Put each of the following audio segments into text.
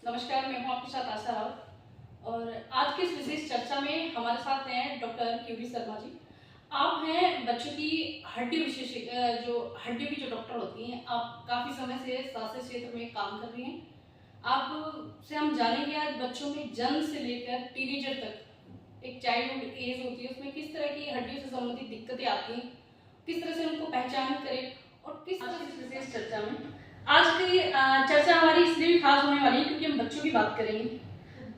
नमस्कार, मैं हूँ आपके साथ आशा राउत और आज की इस विशेष चर्चा में हमारे साथ हैं डॉक्टर क्यूबी शर्मा जी। आप हैं बच्चों की हड्डी विशेषज्ञ, जो हड्डियों की जो डॉक्टर होती हैं। आप काफ़ी समय से स्वास्थ्य क्षेत्र में काम कर रही हैं। आपसे हम जानेंगे आज बच्चों में जन्म से लेकर टीनेजर तक एक चाइल्डहुड एज होती है, उसमें किस तरह की हड्डियों से संबंधित दिक्कतें आती हैं, किस तरह से उनको पहचान करें और किस तरह से इस विशेष चर्चा में आज की चर्चा हमारी इसलिए भी खास होने वाली है क्योंकि हम बच्चों की बात करेंगे।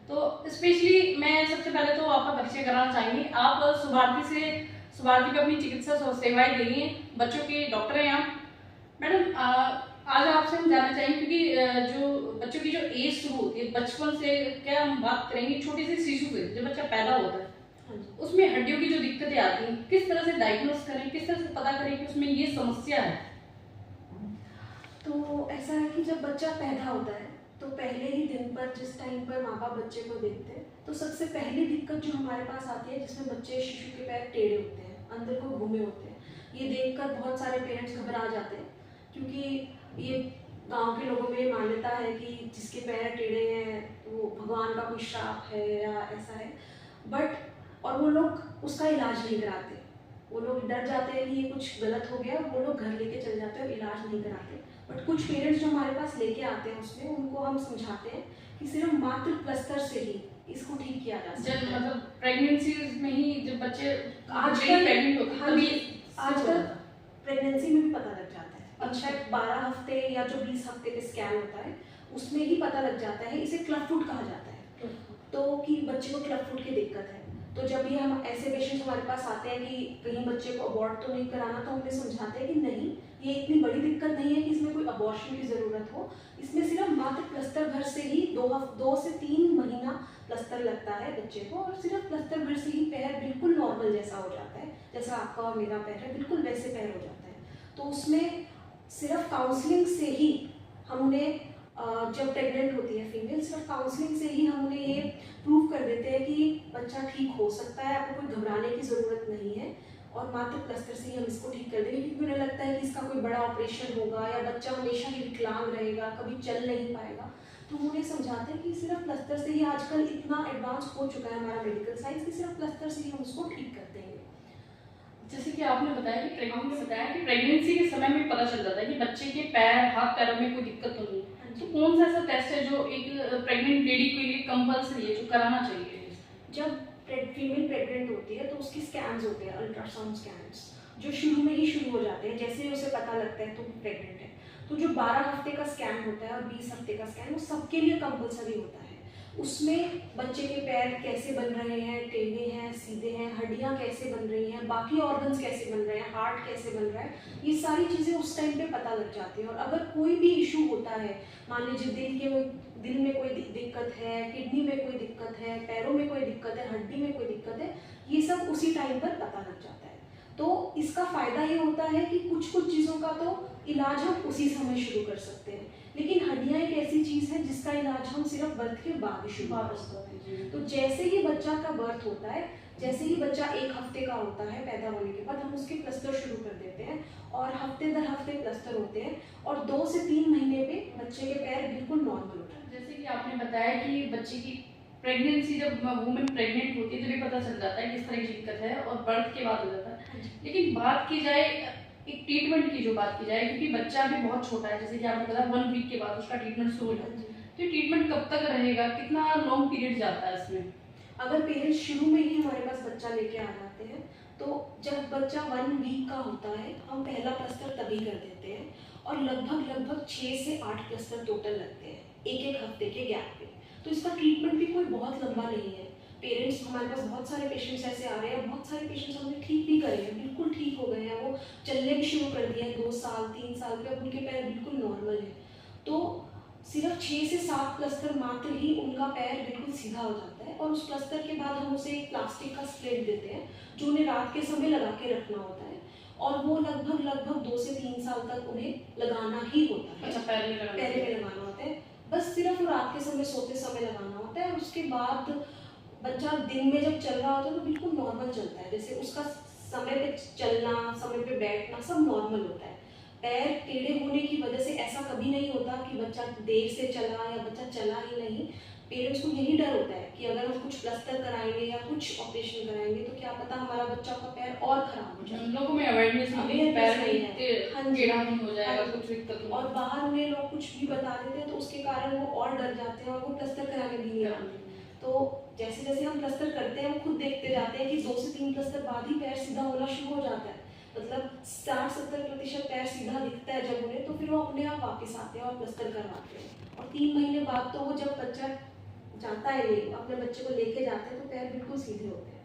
तो स्पेशली मैं सबसे पहले तो आपका परिचय कराना चाहेंगे। आप सुभारती पे अपनी चिकित्सा सेवाएं दे रही हैं, बच्चों के डॉक्टर हैं आप। मैडम, आज आपसे हम जानना चाहेंगे क्योंकि जो बच्चों की जो एज शुरू होती है बचपन से, क्या हम बात करेंगे छोटे से शिशु से जब बच्चा पैदा होता है, उसमें हड्डियों की जो दिक्कतें आती हैं किस तरह से डायग्नोस करें, किस तरह से पता करें कि उसमें ये समस्या है। तो ऐसा है कि जब बच्चा पैदा होता है तो पहले ही दिन पर जिस टाइम पर माँ बाप बच्चे को देखते हैं तो सबसे पहली दिक्कत जो हमारे पास आती है, जिसमें बच्चे शिशु के पैर टेढ़े होते हैं, अंदर को घूमे होते हैं। ये देखकर बहुत सारे पेरेंट्स घबरा जाते हैं क्योंकि ये गांव के लोगों में ये मान्यता है कि जिसके पैर टेढ़े हैं वो भगवान का कोई श्राप है या ऐसा है। और वो लोग उसका इलाज नहीं कराते। वो लोग डर जाते हैं कि ये कुछ गलत हो गया, वो लोग घर लेके चले जाते हैं और इलाज नहीं कराते। बट कुछ पेरेंट्स जो हमारे पास लेके आते हैं उसमें उनको हम समझाते हैं कि सिर्फ मात्र प्लस्तर से ही इसको ठीक किया जा सकता है। मतलब प्रेगनेंसी में ही जब बच्चे आजकल प्रेग्नेंट होते हैं आजकल प्रेगनेंसी में भी पता लग जाता है। इनफैक्ट 12 हफ्ते या जो 20 हफ्ते का स्कैन होता है उसमें ही पता लग जाता है। इसे क्लब फुट कहा जाता है, तो कि बच्चे को क्लब फुट की दिक्कत है। तो जब ये हम ऐसे पेशेंट्स हमारे पास आते हैं कि कहीं बच्चे को अबॉर्ट तो नहीं कराना, तो हम उन्हें समझाते हैं कि नहीं, ये इतनी बड़ी दिक्कत नहीं है कि इसमें कोई अबॉर्शन की ज़रूरत हो। इसमें सिर्फ मात्र प्लस्तर भर से ही 2 से 3 महीना प्लस्तर लगता है बच्चे को, और सिर्फ प्लस्तर भर से ही पैर बिल्कुल नॉर्मल जैसा हो जाता है, जैसा आपका और मेरा पैर है बिल्कुल वैसे पैर हो जाता है। तो उसमें सिर्फ काउंसलिंग से ही हम उन्हें, जब प्रेग्नेंट होती है फीमेल, सिर्फ काउंसलिंग से ही हम उन्हें ये प्रूव कर देते हैं कि बच्चा ठीक हो सकता है, आपको कोई घबराने की ज़रूरत नहीं है, और मात्र प्लस्तर से ही हम इसको ठीक कर देंगे। क्योंकि उन्हें लगता है कि इसका कोई बड़ा ऑपरेशन होगा या बच्चा हमेशा ही विकलांग रहेगा, कभी चल नहीं पाएगा। तो हम उन्हें समझाते हैं कि सिर्फ प्लस्तर से ही, आजकल इतना एडवांस हो चुका है हमारा मेडिकल साइंस कि सिर्फ प्लस्तर से ही हम उसको ठीक कर देंगे। जैसे कि आपने बताया कि प्रेगनेंसी के समय में पता चल जाता है कि बच्चे के पैर हाथ पैरों में कोई दिक्कत तो नहीं है। तो कौन सा ऐसा टेस्ट है जो एक प्रेग्नेंट लेडी के लिए कंपल्सरी है, जो कराना चाहिए? जब फीमेल प्रेग्नेंट होती है तो उसकी स्कैन्स होते हैं, अल्ट्रासाउंड स्कैन्स, जो शुरू में ही शुरू हो जाते हैं जैसे ही उसे पता लगता है तो प्रेग्नेंट है। तो जो 12 हफ्ते का स्कैन होता है और 20 हफ्ते का स्कैन, वो सबके लिए कंपल्सरी होता है। उसमें बच्चे के पैर कैसे बन रहे हैं, टेढ़े हैं, सीधे हैं, हड्डियां कैसे बन रही हैं, बाकी ऑर्गन्स कैसे बन रहे हैं, हार्ट कैसे बन रहा है, ये सारी चीज़ें उस टाइम पे पता लग जाती हैं। और अगर कोई भी इशू होता है, मान लीजिए दिल में कोई दिक्कत है, किडनी में कोई दिक्कत है, पैरों में कोई दिक्कत है, हड्डी में कोई दिक्कत है, ये सब उसी टाइम पर पता लग जाता है। तो इसका फ़ायदा ये होता है कि कुछ चीज़ों का तो इलाज हम उसी समय शुरू कर सकते हैं, लेकिन हड्डियाँ एक ऐसी चीज़ है जिसका इलाज हम सिर्फ बर्थ के बाद ही शुरू कर सकते हैं। तो जैसे ही बच्चा का बर्थ होता है, जैसे ही बच्चा 1 हफ्ते का होता है पैदा होने के बाद, हम उसके प्लस्तर शुरू कर देते हैं और हफ्ते दर हफ्ते प्लस्तर होते हैं, और 2 से 3 महीने पे बच्चे के पैर बिल्कुल नॉर्मल होते हैं। जैसे कि आपने बताया कि बच्चे की प्रेगनेंसी, जब वुमेन प्रेग्नेंट होती है तो भी पता चल जाता है किस तरह की दिक्कत है, और बर्थ के बाद हो जाता है। लेकिन बात की जाए एक ट्रीटमेंट की, जो बात की जाए, क्योंकि बच्चा भी बहुत छोटा है, जैसे कि आपने बताया 1 वीक के बाद उसका ट्रीटमेंट शुरू हो जाता है, तो ट्रीटमेंट कब तक रहेगा, कितना लॉन्ग पीरियड जाता है इसमें? अगर पेरेंट्स शुरू में ही हमारे पास बच्चा लेके आ जाते हैं, तो जब बच्चा 1 वीक का होता है हम पहला प्लस्तर तभी कर देते हैं, और लगभग 6 से 8 प्लस्तर टोटल लगते हैं एक हफ्ते के गैप पे। तो इसका ट्रीटमेंट भी कोई बहुत लंबा नहीं है। पेरेंट्स, हमारे पास बहुत सारे पेशेंट्स ऐसे आ रहे हैं, बहुत सारे पेशेंट्स हमने ठीक भी करे हैं, बिल्कुल ठीक हो गए हैं, वो चलने भी शुरू कर दिए हैं 2 साल 3 साल के, अब उनके पैर बिल्कुल नॉर्मल है। तो सिर्फ 6 से 7 प्लस्तर मात्र ही उनका पैर बिल्कुल सीधा हो जाता है, और उस प्लस्तर के बाद हम उसे एक प्लास्टिक का स्लेट देते हैं जो उन्हें रात के समय लगा के रखना होता है, और वो लगभग 2 से 3 साल तक उन्हें लगाना ही होता है। अच्छा, पैर में लगाना होता है, बस सिर्फ रात के समय सोते समय लगाना होता है। और उसके बाद बच्चा दिन में जब चल रहा होता है तो बिल्कुल नॉर्मल चलता है, जैसे उसका समय पे चलना, समय पे बैठना सब नॉर्मल होता है। पैर टेढ़े होने की वजह से ऐसा कभी नहीं होता कि बच्चा देर से चला या बच्चा चला ही नहीं। पेरेंट्स को यही डर होता है कि अगर हम कुछ प्लास्टर कराएंगे या कुछ ऑपरेशन कराएंगे तो क्या पता हमारा बच्चा का पैर और खराब हो जाए। लोगों में अवेयरनेस नहीं है, पैर नहीं है, टेढ़ा नहीं हो जाएगा, कुछ दिक्कत हो। और बाहर उन्हें लोग कुछ भी बता देते हैं तो उसके कारण वो और डर जाते हैं और वो प्लास्टर कराने भी नहीं आते। तो जैसे जैसे हम प्लास्टर करते हैं, हम खुद देखते जाते हैं कि 2 से 3 प्लास्टर बाद ही पैर सीधा होना शुरू हो जाता है। मतलब 60-70% पैर सीधा दिखता है जब उन्हें, तो फिर वो अपने आप वापस आते हैं और प्लास्टर करवाते हैं। और 3 महीने बाद तो वो जब बच्चा जाता है अपने बच्चे को लेके जाते हैं तो पैर बिल्कुल सीधे होते हैं।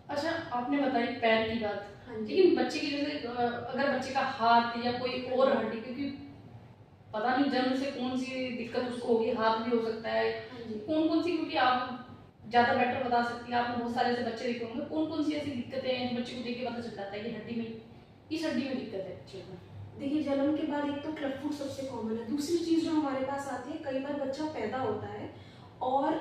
अच्छा, आपने बताई पैर की बात, लेकिन बच्चे की जैसे अगर बच्चे का हाथ या कोई और हड्डी, क्योंकि पता नहीं जन्म से कौन सी दिक्कत उसको होगी, हाथ भी हो सकता है, कौन कौन सी, क्योंकि आप ज़्यादा बेटर बता सकती हैं, आपने बहुत सारे ऐसे बच्चे देखे होंगे, कौन कौन सी ऐसी दिक्कतें हैं जो बच्चे को देख के पता चल जाता है कि हड्डी में, इस हड्डी में दिक्कत है बच्चे को? देखिए, जन्म के बाद एक तो क्लब फुट सबसे कॉमन है। दूसरी चीज़ जो हमारे पास आती है, कई बार बच्चा पैदा होता है और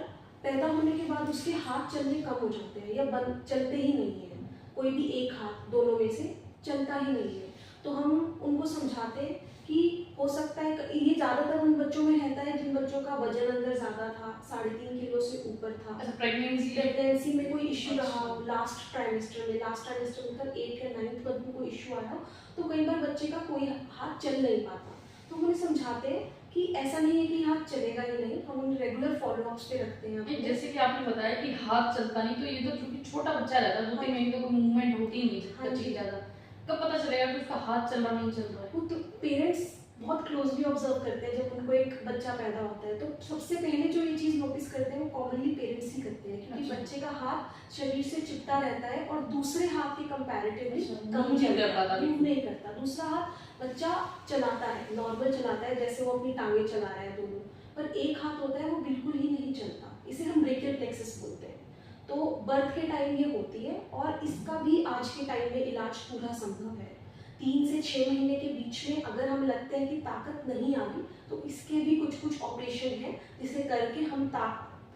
पैदा होने के बाद उसके हाथ चलने कम हो जाते हैं या चलते ही नहीं है, कोई भी एक हाथ दोनों में से चलता ही नहीं है। तो हम उनको समझाते हैं कि हो सकता है, ये ज़्यादातर उन बच्चों में रहता है जिन बच्चों का वजन अंदर ज़्यादा था, 3.5 किलो से ऊपर था। अच्छा, प्रेगनेंसी में कोई इश्यू रहा हो, लास्ट ट्राइमेस्टर मतलब 8 या 9th मंथ में कोई इश्यू आया हो, तो कई बार बच्चे का कोई हाथ चल नहीं पाता। तो हम उन्हें समझाते हैं कि ऐसा नहीं है कि हाथ चलेगा ही नहीं, हम उन्हें रेगुलर फॉलोअप्स पे रखते हैं। जैसे कि आपने बताया कि हाथ चलता नहीं, तो ये तो क्योंकि छोटा बच्चा रहता है, 2-3 महीने तो मूवमेंट होती ही नहीं बच्चे की ज़्यादा, कब पता चलेगा कि उसका हाथ चल रहा नहीं चल रहा है? वो तो पेरेंट्स बहुत क्लोजली ऑब्जर्व करते हैं। जब उनको एक बच्चा पैदा होता है तो सबसे पहले जो ये चीज़ नोटिस करते हैं वो कॉमनली पेरेंट्स ही करते हैं, क्योंकि बच्चे का हाथ शरीर से चिपटा रहता है और दूसरे हाथ के कंपैरेटिवली कम मूव नहीं करता। दूसरा हाथ बच्चा चलाता है, नॉर्मल चलाता है, जैसे वो अपनी टांगें चला रहा है दोनों, पर एक हाथ होता है वो बिल्कुल ही नहीं चलता। इसे हम ब्रेकियल प्लेक्सस बोलते हैं। तो बर्थ के टाइम ये होती है और इसका भी आज के टाइम में इलाज पूरा संभव है। 3 से 6 महीने के बीच में अगर हम लगते हैं कि ताकत नहीं आ रही, तो इसके भी कुछ ऑपरेशन है जिसे करके हम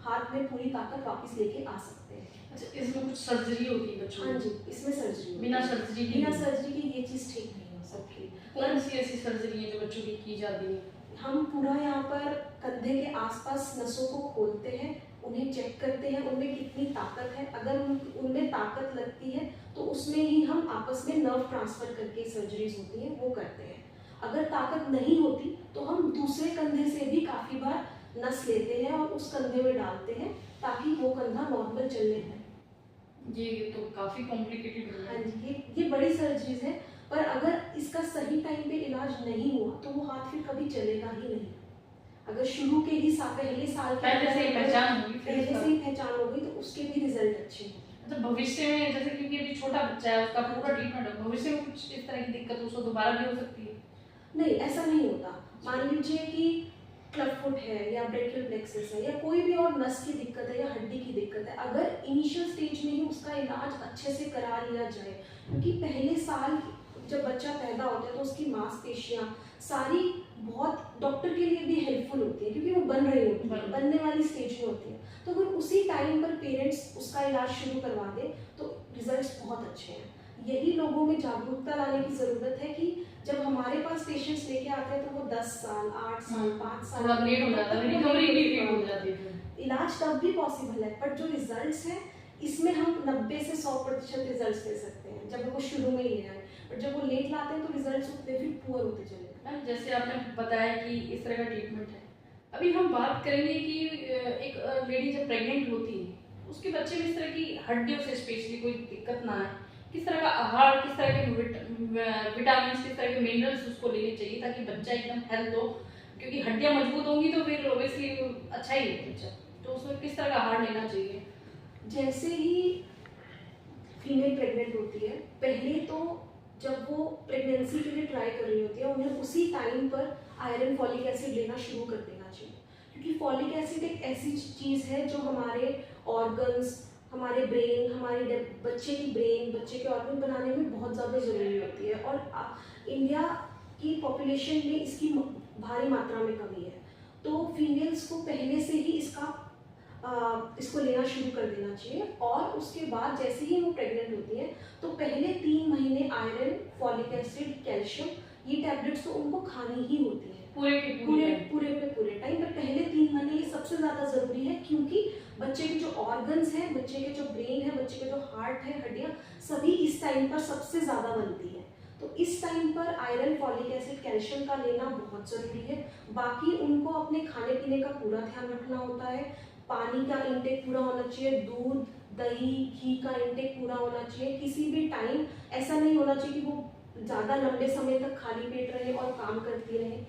हाथ में पूरी ताकत वापस लेके आ सकते हैं। अच्छा, इसमें कुछ सर्जरी होती है बच्चों? हाँ जी, इसमें सर्जरी। बिना सर्जरी की ये चीज़ ठीक नहीं हो सकती। कौन सी ऐसी सर्जरी है जो बच्चों की जाती है? हम पूरा यहाँ पर कंधे के आसपास नसों को खोलते हैं, उन्हें चेक करते हैं उनमें कितनी ताकत है। अगर उनमें ताकत लगती है तो उसमें ही हम आपस में नर्व ट्रांसफर करके सर्जरीज होती हैं वो करते हैं। अगर ताकत नहीं होती तो हम दूसरे कंधे से भी काफ़ी बार नस लेते हैं और उस कंधे में डालते हैं ताकि वो कंधा नॉर्मल चलने पाए। ये तो काफ़ी कॉम्प्लिकेटेड है। हाँ जी, ये बड़ी सर्जरीज है, पर अगर इसका सही टाइम पे इलाज नहीं हुआ तो वो हाथ फिर कभी चलेगा ही नहीं। अगर शुरू के ही पहले साल पहले से ही पहचान हो गई तो उसके भी रिजल्ट अच्छे हैं। तो भविष्य में, जैसे क्योंकि अभी छोटा बच्चा है, उसका पूरा ट्रीटमेंट है, भविष्य में कुछ इस तरह की दिक्कत उसको दोबारा भी हो सकती है? नहीं, ऐसा नहीं होता। मान लीजिए कि क्लब फुट है या ब्रेकियल प्लेक्सस है या कोई भी और नस की दिक्कत है या हड्डी की दिक्कत है, अगर इनिशियल स्टेज में ही उसका इलाज अच्छे से करा लिया जाए, क्योंकि पहले साल जब बच्चा पैदा होता है तो उसकी मांसपेशियां सारी बहुत डॉक्टर के लिए भी हेल्पफुल होती है, क्योंकि वो बन रही होती है, बनने वाली स्टेज में होती है। तो अगर उसी टाइम पर पेरेंट्स उसका इलाज शुरू करवा दें तो रिजल्ट्स बहुत अच्छे हैं। यही लोगों में जागरूकता लाने की ज़रूरत है कि जब हमारे पास पेशेंट्स लेके आते हैं तो वो 10 साल, 8 साल, 5 साल थोड़ा लेट हो जाता है, रिकवरी भी लेट हो जाती है। इलाज तब भी पॉसिबल है, पर जो रिजल्ट्स हैं इसमें हम 90 से 100% रिजल्ट्स दे सकते हैं जब वो शुरू में ही ले आए। और जब वो लेट लाते हैं तो रिजल्ट्स उतने फिर पुअर होते चले। जैसे आपने बताया कि इस तरह का ट्रीटमेंट है, अभी हम बात करेंगे कि एक लेडी जब प्रेग्नेंट होती है उसके बच्चे में इस तरह की हड्डियों से स्पेशली कोई दिक्कत ना आए, किस तरह का आहार, किस तरह के विटामिन, किस तरह के मिनरल्स उसको लेने चाहिए ताकि बच्चा एकदम हेल्थ हो, क्योंकि हड्डियां मजबूत होंगी तो फिर ओबियसली अच्छा ही हो बच्चा, तो उसमें किस तरह का आहार लेना चाहिए? जैसे ही फीमेल प्रेग्नेंट होती है, पहले तो जब वो प्रेगनेंसी के लिए ट्राई कर रही होती है उन्हें उसी टाइम पर आयरन फॉलिक एसिड लेना शुरू कर देना चाहिए, क्योंकि फॉलिक एसिड एक ऐसी चीज़ है जो हमारे ऑर्गन्स, हमारे ब्रेन, हमारे बच्चे की ब्रेन, बच्चे के ऑर्गन बनाने में बहुत ज़्यादा ज़रूरी होती है। और इंडिया की पॉपुलेशन में इसकी भारी मात्रा में कमी है, तो फीमेल्स को पहले से ही इसको लेना शुरू कर देना चाहिए। और उसके बाद जैसे ही वो प्रेग्नेंट होती है तो पहले 3 महीने आयरन, फॉलिक एसिड, कैल्शियम ये टैबलेट्स तो उनको खानी ही होती है पूरे पूरे टाइम। पर पहले 3 महीने ये सबसे ज़्यादा ज़रूरी है, क्योंकि बच्चे के जो ऑर्गन्स हैं, बच्चे के जो ब्रेन है, बच्चे के जो हार्ट है, हड्डियाँ सभी इस टाइम पर सबसे ज़्यादा बनती है। तो इस टाइम पर आयरन, फॉलिक एसिड, कैल्शियम का लेना बहुत ज़रूरी है। बाकी उनको अपने खाने पीने का पूरा ध्यान रखना होता है, पानी का इंटेक पूरा होना चाहिए, दूध, दही, घी का इंटेक पूरा होना चाहिए। किसी भी टाइम ऐसा नहीं होना चाहिए कि वो ज़्यादा लंबे समय तक खाली पेट रहे और काम करती रहे।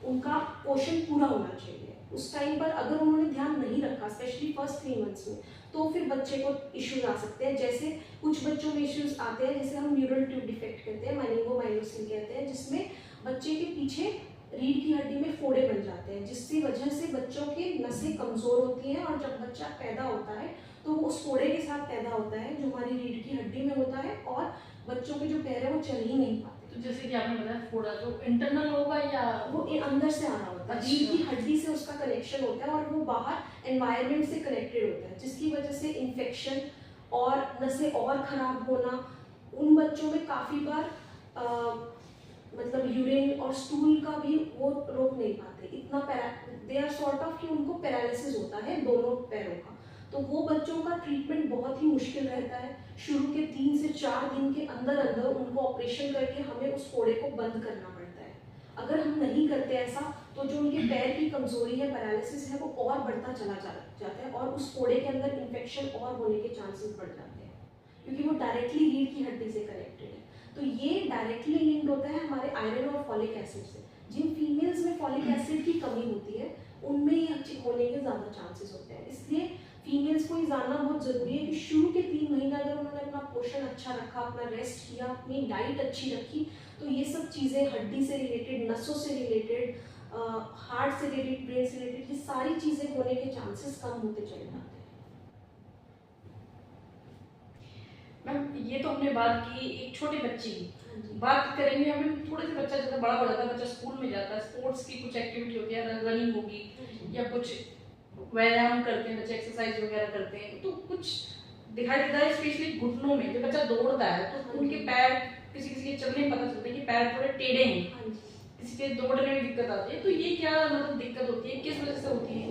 उनका पोषण पूरा होना चाहिए। उस टाइम पर अगर उन्होंने ध्यान नहीं रखा, स्पेशली फर्स्ट 3 मंथ्स में, तो फिर बच्चे को इश्यूज आ सकते हैं। जैसे कुछ बच्चों में इश्यूज आते हैं, जैसे हम न्यूरल ट्यूब डिफेक्ट कहते हैं, मेनिंगोमाइलोसिस कहते हैं, जिसमें बच्चे के पीछे रीढ़ की हड्डी में फोड़े बन जाते हैं, जिसकी वजह से बच्चों की नसें कमजोर होती हैं, और जब बच्चा पैदा होता है तो वो उस फोड़े के साथ पैदा होता है, जो हमारी रीढ़ की हड्डी में होता है, और बच्चों के जो पैर है वो चल ही नहीं पाते। तो जैसे कि आपने बताया फोड़ा जो इंटरनल होगा या वो अंदर से आ रहा होता है, रीढ़ की हड्डी से उसका कनेक्शन होता है, और वो बाहर एनवायरनमेंट से कनेक्टेड होता है, जिसकी वजह से इन्फेक्शन और नसें और खराब होना। उन बच्चों में काफ़ी बार मतलब यूरिन और स्टूल का भी वो रोक नहीं पाते, इतना दे आर सॉर्ट ऑफ कि उनको पैरालिसिस होता है दोनों पैरों का। तो वो बच्चों का ट्रीटमेंट बहुत ही मुश्किल रहता है। शुरू के 3 से 4 दिन के अंदर अंदर उनको ऑपरेशन करके हमें उस फोड़े को बंद करना पड़ता है। अगर हम नहीं करते ऐसा, तो जो उनके पैर की कमजोरी है, पैरालिसिस है, वो और बढ़ता चला जाता है, और उस फोड़े के अंदर इन्फेक्शन और होने के चांसेस बढ़ जाते हैं, क्योंकि वो डायरेक्टली रीढ़ की हड्डी से कनेक्टेड है। तो ये डायरेक्टली लिंक्ड होता है हमारे आयरन और फॉलिक एसिड से। जिन फीमेल्स में फॉलिक एसिड की कमी होती है, उनमें ये होने के ज़्यादा चांसेस होते हैं। इसलिए फीमेल्स को ये जानना बहुत ज़रूरी है कि शुरू के 3 महीने अगर उन्होंने अपना पोषण अच्छा रखा, अपना रेस्ट किया, अपनी डाइट अच्छी रखी, तो ये सब चीज़ें हड्डी से रिलेटेड, नसों से रिलेटेड, हार्ट से रिलेटेड, ब्रेन से रिलेटेड, ये सारी चीज़ें होने के चांसेस कम होते चले जाते हैं। मैम ये तो हमने बात की एक छोटे बच्चे की, बात करेंगे हम थोड़े से बच्चा जैसे बड़ा हो जाता है, बच्चा स्कूल में जाता है, स्पोर्ट्स की कुछ एक्टिविटी होती है, रनिंग होगी या कुछ व्यायाम करते हैं बच्चे, एक्सरसाइज वगैरह करते हैं, तो कुछ दिखाई देता है स्पेशली घुटनों में जब बच्चा दौड़ता है तो उनके पैर, किसी किसी के चलने में पता चलता है कि पैर थोड़े टेढ़े हैं, किसी के दौड़ने में दिक्कत आती है, तो ये क्या मतलब दिक्कत होती है, किस वजह से होती है?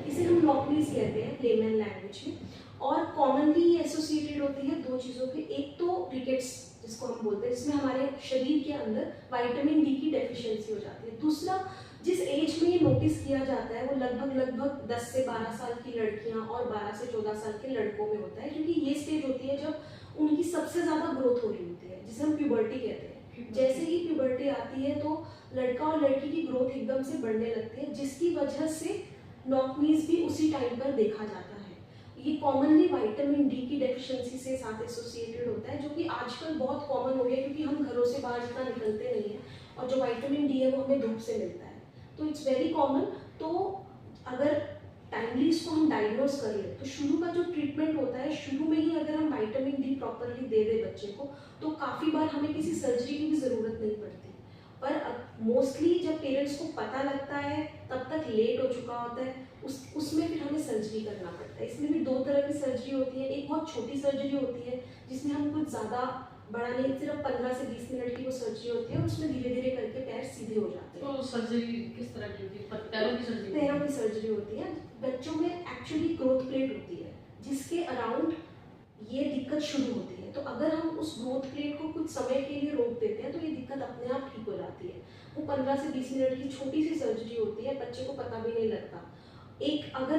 इसे हम नॉकनीज कहते हैं लेमन लैंग्वेज में, और कॉमनली एसोसिएटेड होती है 2 चीज़ों के। एक तो रिकेट्स जिसको हम बोलते हैं, जिसमें हमारे शरीर के अंदर विटामिन डी की डेफिशिएंसी हो जाती है। दूसरा, जिस एज में ये नोटिस किया जाता है, वो लगभग 10 से 12 साल की लड़कियां और 12 से 14 साल के लड़कों में होता है, क्योंकि ये स्टेज होती है जब उनकी सबसे ज़्यादा ग्रोथ हो रही होती है, जिसे हम प्यूबर्टी कहते हैं। जैसे ही प्यूबर्टी आती है तो लड़का और लड़की की ग्रोथ एकदम से बढ़ने लगती है, जिसकी वजह से नॉकनीज भी उसी टाइम पर देखा जाता है। ये कॉमनली विटामिन डी की डेफिशिएंसी से साथ एसोसिएटेड होता है, जो कि आजकल बहुत कॉमन हो गया, क्योंकि हम घरों से बाहर इतना निकलते नहीं हैं, और जो विटामिन डी है वो हमें धूप से मिलता है, तो इट्स वेरी कॉमन। तो अगर टाइमली इसको हम डायग्नोज कर लें, तो शुरू का जो ट्रीटमेंट होता है, शुरू में ही अगर हम विटामिन डी प्रॉपरली दे दें बच्चे को, तो काफ़ी बार हमें किसी सर्जरी की भी ज़रूरत नहीं पड़ती। पर मोस्टली जब पेरेंट्स को पता लगता है, तब तक लेट हो चुका होता है, उसमें फिर हमें सर्जरी करना पड़ता है। इसमें भी 2 तरह की सर्जरी होती है। एक बहुत छोटी सर्जरी होती है, जिसमें हम कुछ ज़्यादा बड़ा नहीं, सिर्फ 15 से 20 मिनट की वो सर्जरी होती है, और उसमें धीरे धीरे करके पैर सीधे हो जाते हैं। तो सर्जरी किस तरह की होती है? पैरों की सर्जरी? पैरों की सर्जरी होती है। बच्चों में एक्चुअली ग्रोथ प्लेट होती है, जिसके अराउंड ये दिक्कत शुरू होती है। तो अगर हम उस ग्रोथ प्लेट को कुछ समय के लिए रोक देते हैं, तो ये दिक्कत अपने आप ठीक हो जाती है। वो 15 से 20 मिनट की छोटी सी सर्जरी होती है, बच्चे को पता भी नहीं लगता। एक अगर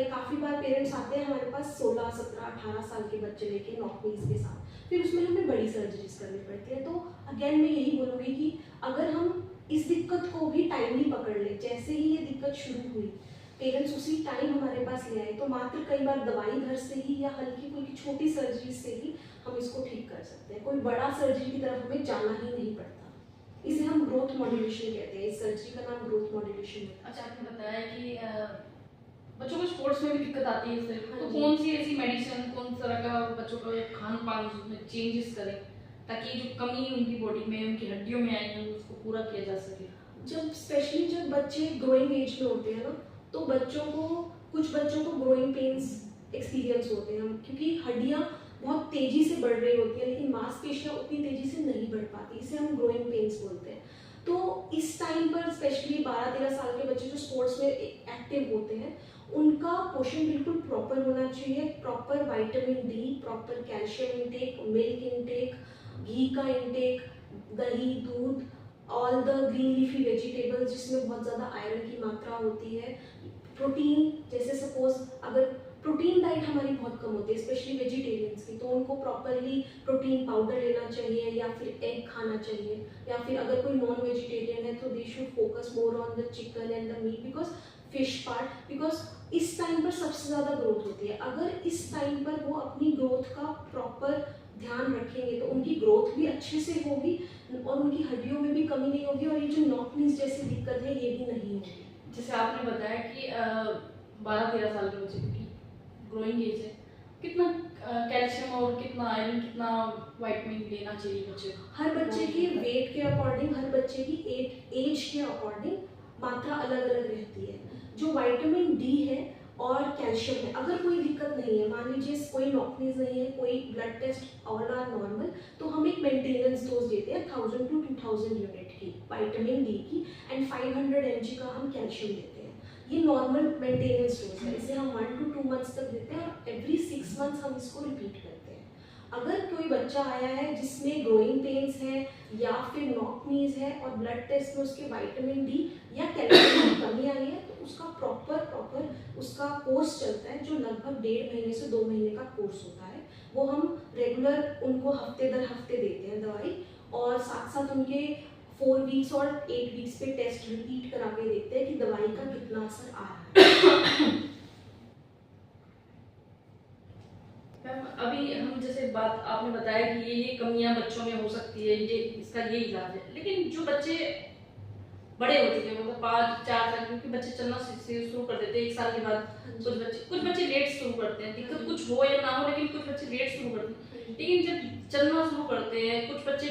काफ़ी बार पेरेंट्स आते हैं हमारे पास 16, 17, 18 साल के बच्चे लेके नॉकनीज के साथ, फिर उसमें हमें बड़ी सर्जरीज करनी पड़ती है। तो अगेन मैं यही बोलूँगी कि अगर हम इस दिक्कत को भी टाइमली पकड़ लें, जैसे ही ये दिक्कत शुरू हुई, पेरेंट्स उसी टाइम हमारे पास ले आए, तो मात्र कई बार दवाई घर से ही या हल्की फुल्की छोटी सर्जरी से ही हम इसको ठीक कर सकते हैं। कोई बड़ा सर्जरी की तरफ हमें जाना ही नहीं पड़ता। इसे हम ग्रोथ मॉड्यूलेशन कहते हैं। इस सर्जरी का नाम ग्रोथ मॉड्यूलेशन है। अच्छा, आपने बताया कि बच्चों को स्पोर्ट्स में भी दिक्कत आती है इससे, तो कौन सी ऐसी मेडिसिन, कौन तरह का बच्चों का खान पान उसमें चेंजेस करें, ताकि जो कमी उनकी बॉडी में, उनकी हड्डियों में आई है, उसको पूरा किया जा सके? स्पेशली जब बच्चे ग्रोइंग एज में होते हैं ना, तो कुछ बच्चों को ग्रोइंग पेन्स एक्सपीरियंस होते हैं, क्योंकि हड्डियाँ बहुत तेजी से बढ़ रही होती है, लेकिन मांसपेशियाँ उतनी तेजी से नहीं बढ़ पाती। इसे हम ग्रोइंग पेन्स बोलते हैं। तो इस टाइम पर स्पेशली 12-13 साल के बच्चे जो स्पोर्ट्स में एक्टिव होते हैं, उनका पोषण बिल्कुल प्रॉपर होना चाहिए। Proper vitamin D, proper calcium intake, milk intake, घी का इंटेक, दही, दूध, all the green leafy vegetables जिसमें बहुत ज़्यादा आयरन की मात्रा होती है। प्रोटीन, जैसे सपोज अगर प्रोटीन डाइट हमारी बहुत कम होती है स्पेशली वेजिटेरियंस की, तो उनको प्रॉपरली प्रोटीन पाउडर लेना चाहिए या फिर एग खाना चाहिए, या फिर अगर कोई नॉन वेजिटेरियन है तो they should focus more on the chicken and the meat because fish part, because इस टाइम पर सबसे ज़्यादा ग्रोथ होती है। अगर इस टाइम पर वो अपनी ग्रोथ का प्रॉपर ध्यान रखेंगे तो उनकी ग्रोथ भी अच्छे से होगी और उनकी हड्डियों में भी कमी नहीं होगी, और ये जो नॉक नीज जैसी दिक्कत है ये भी नहीं होगी। जैसे आपने बताया कि 12-13 साल के बच्चे की ग्रोइंग एज है, कितना कैल्शियम और कितना आयरन, कितना विटामिन लेना चाहिए बच्चे को? हर बच्चे की वेट के अकॉर्डिंग, हर बच्चे की एज के अकॉर्डिंग मात्रा अलग अलग रहती है। जो विटामिन डी है और कैल्शियम है, अगर कोई दिक्कत नहीं है, मान लीजिए कोई नॉकनीज नहीं है, कोई blood test all are normal, तो हम एक मेंटेनेंस डोज देते हैं 1000 to 2000 यूनिट की विटामिन डी की एंड 500 mg का हम कैल्शियम देते हैं। ये नॉर्मल मेंटेनेंस डोज है, इसे हम 1 to 2 मंथ्स तक देते हैं और एवरी 6 मंथ्स हम इसको रिपीट करते हैं। अगर कोई बच्चा आया है जिसमें ग्रोइंग पेन्स है या फिर नॉक नीज है और ब्लड टेस्ट में उसके विटामिन डी या कैल्शियम की कमी आई है, तो उसका प्रॉपर उसका कोर्स चलता है जो लगभग 1.5 महीने से 2 महीने का कोर्स होता है। वो हम रेगुलर उनको हफ्ते दर हफ्ते देते हैं दवाई, और साथ साथ उनके 4 वीक्स और 8 वीक्स पे टेस्ट रिपीट करा के देखते हैं कि दवाई का कितना असर आ रहा है। मैम अभी हम जैसे बात आपने बताया कि ये कमियां बच्चों में हो सकती है, ये इसका ये इलाज है, लेकिन जो बच्चे बड़े होते हैं मतलब 5-4 साल, क्योंकि बच्चे चलना शुरू कर देते हैं 1 साल के बाद, कुछ बच्चे लेट शुरू करते हैं, दिक्कत कुछ हो या ना हो लेकिन कुछ बच्चे लेट शुरू करते हैं। लेकिन जब चलना शुरू करते हैं, कुछ बच्चे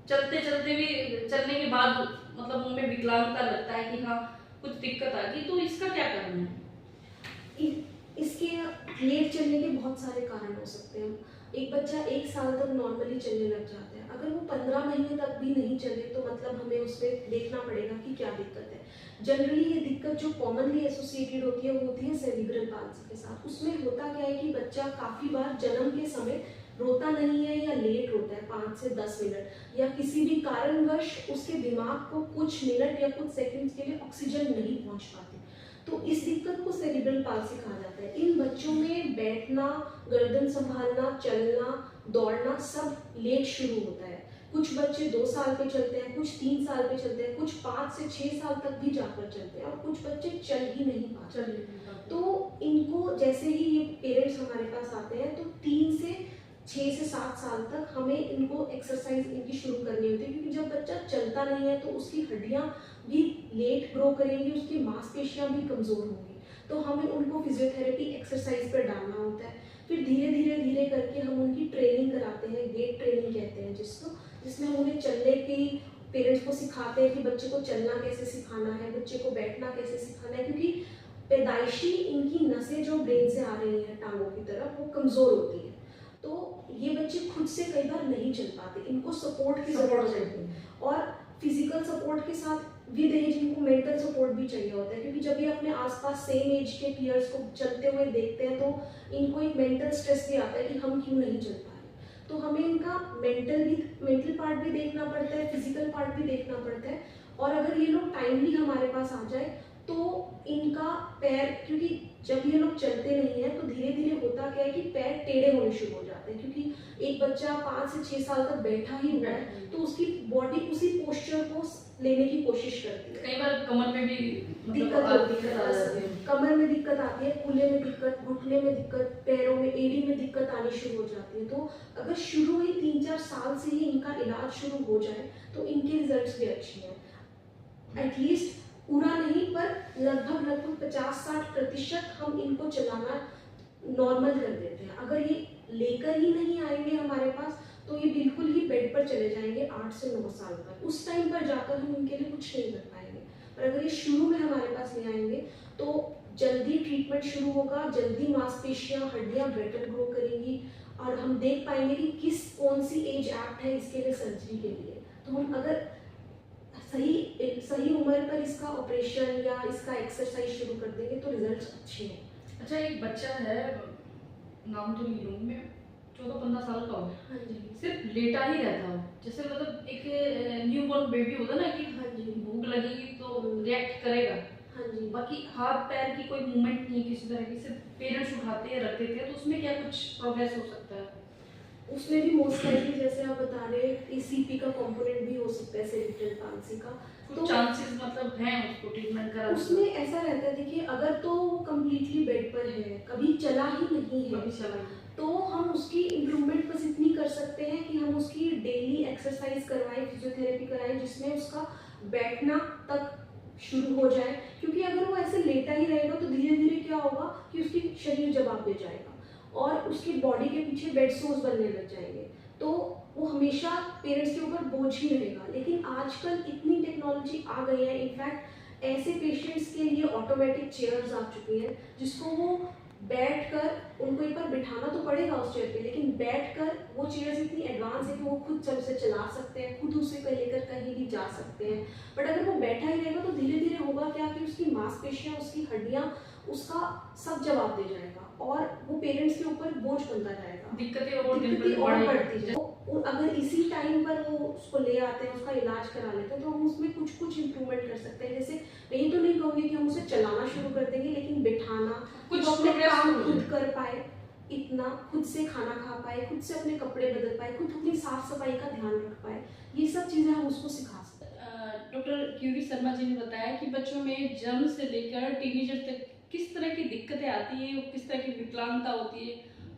चलते चलते भी, चलने के बाद मतलब उनमें विकलांगता लगता है कि हाँ कुछ दिक्कत आ गई, तो इसका क्या कारण है? इसके लेट चलने के बहुत सारे कारण हो सकते हैं। एक बच्चा 1 साल तक नॉर्मली चलने लग जाता है, अगर वो 15 महीने तक भी नहीं चले तो मतलब हमें उसमें देखना पड़ेगा कि क्या दिक्कत है। जनरली ये दिक्कत जो कॉमनली एसोसिएटेड होती है वो होती है सेरिब्रल पाल्सी के साथ। उसमें होता क्या है कि बच्चा काफ़ी बार जन्म के समय रोता नहीं है या लेट रोता है 5 से 10 मिनट, या किसी भी कारणवश उसके दिमाग को कुछ मिनट या कुछ सेकंड्स के लिए ऑक्सीजन नहीं पहुंच पाती, तो इस दिक्कत को सेरिब्रल पाल्सी कहा जाता है। इन बच्चों में बैठना, गर्दन संभालना, चलना, दौड़ना सब लेट शुरू होता है। कुछ बच्चे 2 साल पे चलते हैं, कुछ 3 साल पे चलते हैं, कुछ 5 से 6 साल तक भी जाकर चलते हैं, और कुछ बच्चे चल ही नहीं पाते। तो इनको जैसे ही ये पेरेंट्स हमारे पास आते हैं तो 3 से 6 से 7 साल तक हमें इनको एक्सरसाइज इनकी शुरू करनी होती है, क्योंकि जब बच्चा चलता नहीं है तो उसकी हड्डियाँ भी लेट ग्रो करेंगी, उसकी मांसपेशियाँ भी कमज़ोर होंगी, तो हमें उनको फिजियोथेरेपी एक्सरसाइज पर डालना होता है। फिर धीरे धीरे करके हम उनकी ट्रेनिंग कराते हैं, गेट ट्रेनिंग कहते हैं जिसमें हम उन्हें चलने की, पेरेंट्स को सिखाते हैं कि बच्चे को चलना कैसे सिखाना है, बच्चे को बैठना कैसे सिखाना है, क्योंकि पैदाइशी इनकी नसें जो ब्रेन से आ रही हैं टांगों की तरफ वो कमज़ोर होती है, तो ये बच्चे खुद से कई बार नहीं चल पाते, इनको सपोर्ट की ज़रूरत होती है। और फिजिकल सपोर्ट के साथ विद एज इनको मेंटल सपोर्ट भी चाहिए होता है, क्योंकि जब ये अपने आसपास सेम एज के पीयर्स को चलते हुए देखते हैं तो इनको एक मेंटल स्ट्रेस भी आता है कि हम क्यों नहीं चल पा रहे। तो हमें इनका मेंटल पार्ट भी देखना पड़ता है, फिजिकल पार्ट भी देखना पड़ता है, और अगर ये लोग टाइमली हमारे पास आ जाए तो इनका पैर, क्योंकि जब ये लोग चलते नहीं है तो धीरे धीरे होता क्या है कि पैर टेढ़े होने शुरू हो जाते हैं, क्योंकि एक बच्चा 5 से 6 साल तक बैठा ही हुआ है तो उसकी बॉडी उसी पोस्चर को लेने की कोशिश करती है। कई बार कमर में भी दिक्कत होती है, कमर में दिक्कत आती है, कूल्हे में दिक्कत, घुटने में दिक्कत, पैरों में, एड़ी में दिक्कत आनी शुरू हो जाती है। तो अगर शुरू ही 3-4 साल से ही इनका इलाज शुरू हो जाए तो इनके रिजल्ट्स भी अच्छे हैं। एटलीस्ट पूरा नहीं पर लगभग 50-60% हम इनको चलाना नॉर्मल कर देते हैं। अगर ये लेकर ही नहीं आएंगे हमारे पास तो ये बिल्कुल ही बेड पर चले जाएंगे 8 से 9 साल तक, उस टाइम पर जाकर हम इनके लिए कुछ नहीं कर पाएंगे। पर अगर ये शुरू में हमारे पास ले आएंगे तो जल्दी ट्रीटमेंट शुरू होगा, जल्दी मांसपेशियाँ, हड्डियाँ बेटर ग्रो करेंगी, और हम देख पाएंगे कि कौन सी एज एप्ट है इसके लिए सर्जरी के लिए। तो हम अगर सही उम्र पर इसका ऑपरेशन या इसका एक्सरसाइज शुरू कर देंगे तो रिजल्ट्स अच्छे हैं। अच्छा, एक बच्चा है, नाम तो नहीं लूँगी मैं, 14-15 साल का हो, हाँ जी। सिर्फ लेटा ही रहता हो, जैसे मतलब एक न्यू बॉर्न बेबी होता है ना कि हाँ जी। भूख लगेगी तो रिएक्ट करेगा, हाँ जी। बाकी हाथ पैर की कोई मूवमेंट नहीं किसी तरह की, सिर्फ पेरेंट्स उठाते हैं रख देते हैं, तो उसमें क्या कुछ प्रोग्रेस हो सकता है? उसमें भी मोस्ट लाइकली जैसे आप बता रहे हैं सीपी का कंपोनेंट भी हो सकता है, सेरिब्रल पाल्सी का। कुछ चांसेस मतलब हैं उसको ट्रीटमेंट कराने के? उसमें ऐसा रहता है, देखिए अगर तो वो कम्प्लीटली बेड पर है, कभी चला ही नहीं है, कभी चला ही। तो हम उसकी इम्प्रूवमेंट बस इतनी कर सकते हैं कि हम उसकी डेली एक्सरसाइज करवाएं, फिजियोथेरेपी कराएं, जिसमें उसका बैठना तक शुरू हो जाए। क्योंकि अगर वो ऐसे लेटा ही रहेगा तो धीरे धीरे क्या होगा कि उसकी शरीर जवाब दे जाएगा और उसकी बॉडी के पीछे बेड सोर्स बनने लग जाएंगे, तो वो हमेशा पेरेंट्स के ऊपर बोझ ही रहेगा। लेकिन आजकल इतनी टेक्नोलॉजी आ गई है, इनफैक्ट ऐसे पेशेंट्स के लिए ऑटोमेटिक चेयर्स आ चुकी हैं जिसको वो बैठकर, उनको एक बार बिठाना तो पड़ेगा उस चेयर पे, लेकिन बैठकर वो चेयर्स इतनी एडवांस है कि वो खुद से चला सकते हैं, खुद उसे लेकर कहीं भी जा सकते हैं। बट अगर वो बैठा ही रहेगा तो धीरे धीरे होगा क्या कि उसकी मांसपेशियां, उसकी हड्डियां, उसका सब जवाब दे जाएगा और वो पेरेंट्स के ऊपर बोझ बनता जाएगा, दिक्कतें और बढ़ती जाए। तो अगर इसी टाइम पर वो उसको ले आते हैं, उसका इलाज करा लेते हैं, तो हम उसमें कुछ कुछ इम्प्रूवमेंट कर सकते हैं। जैसे मैं ये तो नहीं कहूँगी कि हम उसे चलाना शुरू कर देंगे, लेकिन बिठाना, कुछ अपने काम progress खुद कर पाए, इतना खुद से खाना खा पाए, खुद से अपने कपड़े बदल पाए, खुद अपनी साफ सफाई का ध्यान रख पाए, ये सब चीज़ें हम उसको सिखा सकते हैं। डॉक्टर क्यूवी शर्मा जी ने बताया कि बच्चों में जन्म से लेकर टीनेजर तक किस तरह की दिक्कतें आती हैं, किस तरह की विकलांगता होती है।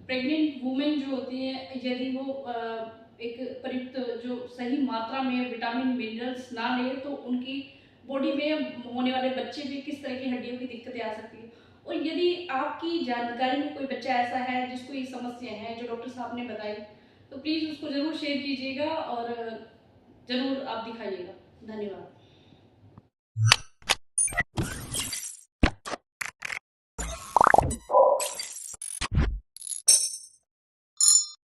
प्रेग्नेंट वुमेन जो होती है, यदि वो एक पर्याप्त जो सही मात्रा में विटामिन मिनरल्स ना ले तो उनकी बॉडी में होने वाले बच्चे भी किस तरह की हड्डियों की दिक्कतें आ सकती है। और यदि आपकी जानकारी में कोई बच्चा ऐसा है जिसको ये समस्या है जो डॉक्टर साहब ने बताई, तो प्लीज़ उसको ज़रूर शेयर कीजिएगा और ज़रूर आप दिखाइएगा। धन्यवाद।